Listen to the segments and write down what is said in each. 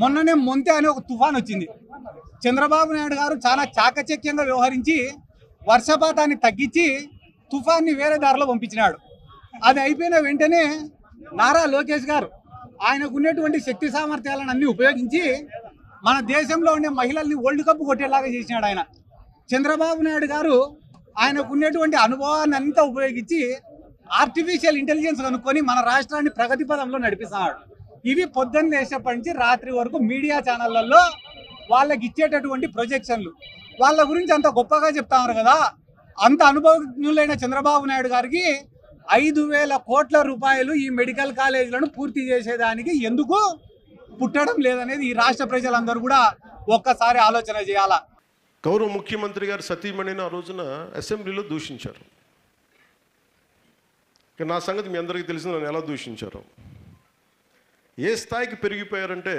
మొన్ననే మొంతె అనే ఒక తుఫాన్ వచ్చింది. చంద్రబాబు నాయుడు గారు చాలా చాకచక్యంగా వ్యవహరించి వర్షపాతాన్ని తగ్గించి తుఫాన్ని వేరే దారిలో పంపించినాడు. అది అయిపోయిన వెంటనే నారా లోకేష్ గారు ఆయనకు ఉన్నటువంటి శక్తి సామర్థ్యాలను అన్ని ఉపయోగించి మన దేశంలో ఉండే మహిళల్ని వరల్డ్ కప్ కొట్టేలాగా చేసినాడు ఆయన. చంద్రబాబు నాయుడు గారు ఆయనకు ఉన్నటువంటి అనుభవాన్ని అంతా ఉపయోగించి ఆర్టిఫిషియల్ ఇంటెలిజెన్స్ కనుక్కొని మన రాష్ట్రాన్ని ప్రగతి పదంలో నడిపిస్తున్నాడు. ఇవి పొద్దున్న లేచేప్పటి నుంచి రాత్రి వరకు మీడియా ఛానళ్లలో వాళ్ళకి ఇచ్చేటటువంటి ప్రొజెక్షన్లు. వాళ్ళ గురించి అంత గొప్పగా చెప్తున్నారు కదా. అంత అనుభవజ్ఞులైన చంద్రబాబు నాయుడు గారికి 5,000 కోట్ల రూపాయలు ఈ మెడికల్ కాలేజీలను పూర్తి చేసేదానికి ఎందుకు పుట్టడం లేదనేది ఈ రాష్ట్ర ప్రజలందరూ కూడా ఒక్కసారి ఆలోచన చేయాలా. గౌరవ ముఖ్యమంత్రి గారు సతీమణిని ఆ రోజున అసెంబ్లీలో దూషించారు. నా సంగతి మీ అందరికీ తెలిసింది, నన్ను ఎలా దూషించారు. ఏ స్థాయికి పెరిగిపోయారంటే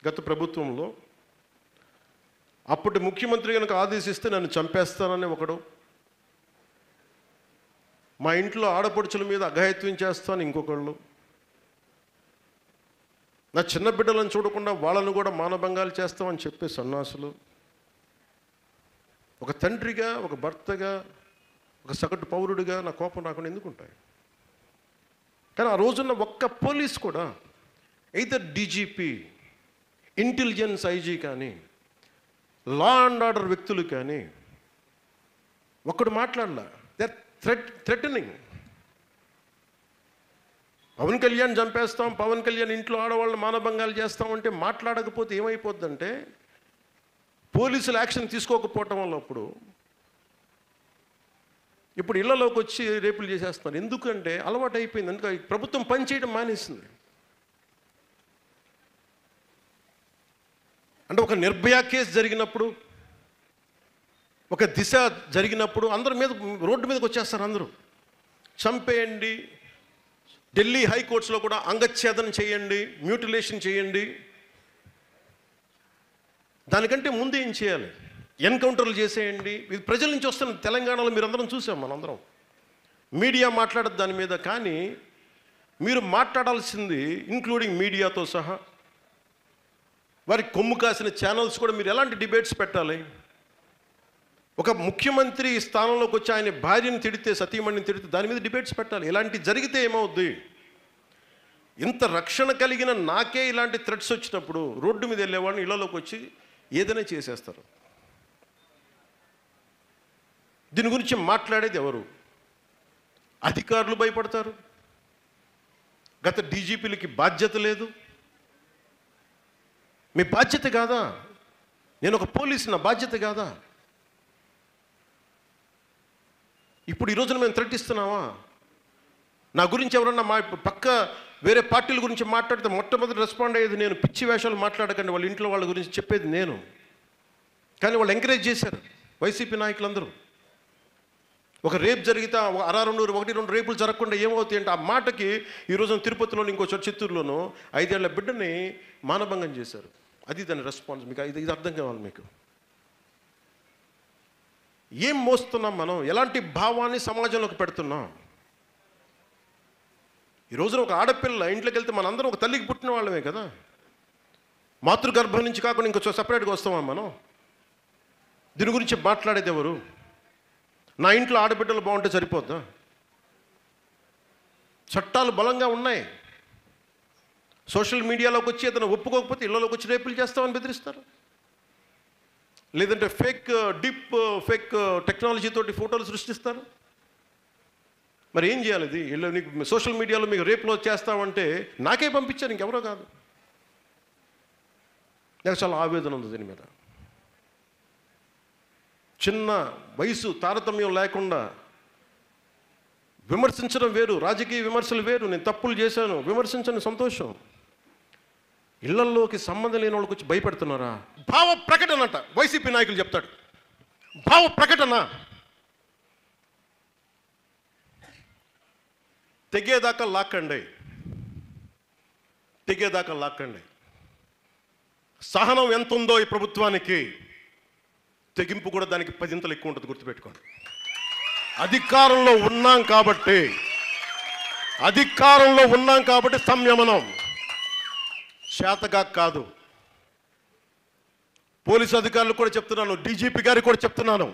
గత ప్రభుత్వంలో అప్పటి ముఖ్యమంత్రి కనుక ఆదేశిస్తే నన్ను చంపేస్తానని ఒకడు, మా ఇంట్లో ఆడపడుచుల మీద అఘాయిత్యం చేస్తాను ఇంకొకళ్ళు, నా చిన్న బిడ్డలను చూడకుండా వాళ్ళను కూడా మానభంగాలు చేస్తామని చెప్పే సన్నాసులు. ఒక తండ్రిగా, ఒక భర్తగా, ఒక సగటు పౌరుడిగా నా కోపం రాకుండా ఎందుకుంటాయి? కానీ ఆ రోజున్న ఒక్క పోలీస్ కూడా, ఎయిదర్ డీజీపీ, ఇంటెలిజెన్స్ ఐజీ కానీ, లా అండ్ ఆర్డర్ వ్యక్తులు కానీ ఒక్కడు మాట్లాడలా. They are threatening. Pawan Kalyan చంపేస్తాం, పవన్ కళ్యాణ్ ఇంట్లో ఆడవాళ్ళని మానభంగాలు చేస్తామంటే మాట్లాడకపోతే ఏమైపోద్దంటే పోలీసులు యాక్షన్ తీసుకోకపోవటం వల్ల ఇప్పుడు ఇళ్లలోకి వచ్చి రేపులు చేసేస్తున్నారు. ఎందుకంటే అలవాటు అయిపోయింది. అందుకే ప్రభుత్వం పనిచేయడం మానేసింది. అంటే ఒక నిర్భయ కేసు జరిగినప్పుడు, ఒక దిశ జరిగినప్పుడు అందరి మీద రోడ్డు మీదకి వచ్చేస్తారు. అందరూ చంపేయండి, ఢిల్లీ హైకోర్ట్స్లో కూడా అంగచ్ఛేదన చేయండి, మ్యూటిలేషన్ చేయండి. దానికంటే ముందు ఏం చేయాలి? ఎన్కౌంటర్లు చేసేయండి. ఇది ప్రజల నుంచి వస్తున్న తెలంగాణలో మీరు అందరం చూసాం. మనందరం మీడియా మాట్లాడదు దాని మీద. కానీ మీరు మాట్లాడాల్సింది, ఇంక్లూడింగ్ మీడియాతో సహా, వారికి కొమ్ము కాసిన ఛానల్స్ కూడా మీరు ఎలాంటి డిబేట్స్ పెట్టాలి? ఒక ముఖ్యమంత్రి స్థానంలోకి వచ్చి ఆయన భార్యను తిడితే, సతీమణిని తిడితే దాని మీద డిబేట్స్ పెట్టాలి. ఇలాంటి జరిగితే ఏమవుద్ది? ఇంత రక్షణ కలిగిన నాకే ఇలాంటి థ్రెట్స్ వచ్చినప్పుడు రోడ్డు మీద వెళ్ళేవాడిని ఇళ్లలోకి వచ్చి ఏదైనా చేసేస్తారు. దీని గురించి మాట్లాడేది ఎవరు? అధికారులు భయపడతారు. గత డీజీపీలకి బాధ్యత లేదు. మీ బాధ్యత కాదా? నేను ఒక పోలీసు, నా బాధ్యత కాదా? ఇప్పుడు ఈ రోజున మేము థ్రెట్ ఇస్తున్నావా? నా గురించి ఎవరన్నా మా పక్క వేరే పార్టీల గురించి మాట్లాడితే మొట్టమొదటి రెస్పాండ్ అయ్యేది నేను. పిచ్చి వేషాలు మాట్లాడకండి, వాళ్ళ ఇంట్లో వాళ్ళ గురించి చెప్పేది నేను. కానీ వాళ్ళు ఎంకరేజ్ చేశారు వైసీపీ నాయకులందరూ. ఒక రేప్ జరిగితే ఒకటి రెండు రేపులు జరగకుండా ఏమవుతాయి అంటే ఆ మాటకి ఈరోజు తిరుపతిలోని, ఇంకో చోట చిత్తూరులోనూ 5 ఏళ్ల బిడ్డని మానభంగం చేశారు. అది దాని రెస్పాన్స్. మీకు ఇది అర్థం కావాలి. మీకు ఏం మోస్తున్నాం మనం? ఎలాంటి భావాన్ని సమాజంలోకి పెడుతున్నాం? ఈ రోజున ఒక ఆడపిల్ల ఇంట్లోకి వెళ్తే మనందరం ఒక తల్లికి పుట్టిన వాళ్ళమే కదా. మాతృగర్భం నుంచి కాకుండా ఇంకొక సపరేట్గా వస్తామా మనం? దీని గురించి మాట్లాడేది ఎవరు? నా ఇంట్లో ఆడబిడ్డలు బాగుంటే సరిపోద్దా? చట్టాలు బలంగా ఉన్నాయి. సోషల్ మీడియాలోకి వచ్చి ఏదైనా ఒప్పుకోకపోతే ఇళ్లలోకి వచ్చి రేపులు చేస్తామని బెదిరిస్తారు. లేదంటే డీప్ ఫేక్ టెక్నాలజీ తోటి ఫోటోలు సృష్టిస్తారు. మరి ఏం చేయాలి? ఇది నీకు సోషల్ మీడియాలో మీకు రేపులో చేస్తామంటే నాకే పంపించారు, ఇంకెవరో కాదు. నాకు చాలా ఆవేదన ఉంది దీని మీద. చిన్న వయసు తారతమ్యం లేకుండా విమర్శించడం వేరు, రాజకీయ విమర్శలు వేరు. నేను తప్పులు చేశాను, విమర్శించని సంతోషం. ఇళ్లల్లోకి సంబంధం లేని వాళ్ళకి వచ్చి భయపెడుతున్నారా? భావ ప్రకటన అంట వైసీపీ నాయకులు చెప్తాడు. భావ ప్రకటన తెగేదాకా లాక్కండి, తెగేదాకా లాక్కండి. సహనం ఎంత ఉందో ఈ ప్రభుత్వానికి, తెగింపు కూడా దానికి 10 ఎక్కువ ఉంటుంది. గుర్తుపెట్టుకోండి. అధికారంలో ఉన్నాం కాబట్టి సంయమనం. శాతగా కాదు. పోలీసు అధికారులకు కూడా చెప్తున్నాను, డీజీపీ గారికి కూడా చెప్తున్నాను,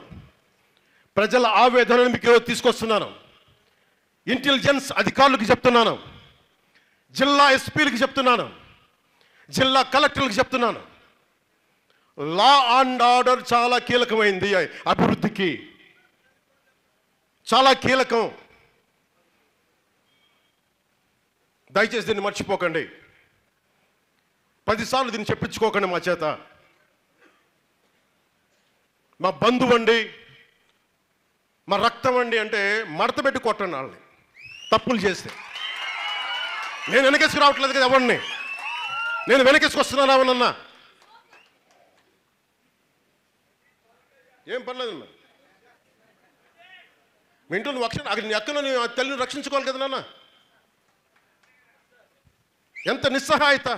ప్రజల ఆవేదనను మీకు ఈరోజు తీసుకొస్తున్నాను. ఇంటెలిజెన్స్ అధికారులకు చెప్తున్నాను, జిల్లా ఎస్పీలకు చెప్తున్నాను, జిల్లా కలెక్టర్లకు చెప్తున్నాను. లా అండ్ ఆర్డర్ చాలా కీలకమైంది, అభివృద్ధికి చాలా కీలకం. దయచేసి దీన్ని మర్చిపోకండి. 10 సార్లు దీన్ని చెప్పించుకోకండి మా చేత. మా బంధువు అండి, మా రక్తం అండి అంటే మడత పెట్టి కొట్టండి వాళ్ళని తప్పులు చేస్తే. నేను వెనకేసుకు రావట్లేదు కదా ఎవరిని, నేను వెనకేసుకొస్తున్నాను అవనన్నా ఏం పర్లేదన్నా. మీ ఇంట్లో నువ్వు అక్కడ నీ అక్కను నీ తల్లిని రక్షించుకోవాలి కదా నాన్న. ఎంత నిస్సహాయత.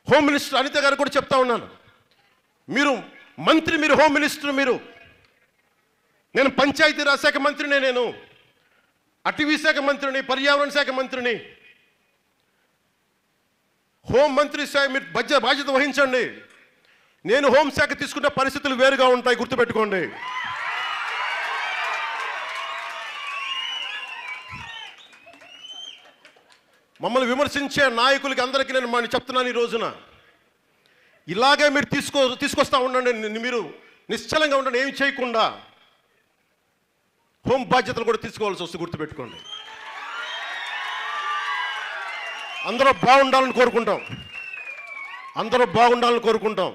హోమ్ మినిస్టర్ అనిత గారు కూడా చెప్తా ఉన్నాను, మీరు మంత్రి, మీరు హోమ్ మినిస్టర్, మీరు, నేను పంచాయతీరాజ్ శాఖ మంత్రిని, నేను అటవీ శాఖ మంత్రిని, పర్యావరణ శాఖ మంత్రిని, హోం మంత్రి శాఖ మీరు బాధ్యత వహించండి. నేను హోంశాఖ తీసుకున్న పరిస్థితులు వేరుగా ఉంటాయి, గుర్తుపెట్టుకోండి. మమ్మల్ని విమర్శించే నాయకులకి అందరికీ నేను చెప్తున్నాను ఈ రోజున, ఇలాగే మీరు తీసుకొస్తా ఉండండి. మీరు నిశ్చలంగా ఉండండి, ఏమి చేయకుండా. హోం బాధ్యతలు కూడా తీసుకోవాల్సి వస్తుంది, గుర్తుపెట్టుకోండి. అందరూ బాగుండాలని కోరుకుంటాం, అందరూ బాగుండాలని కోరుకుంటాం.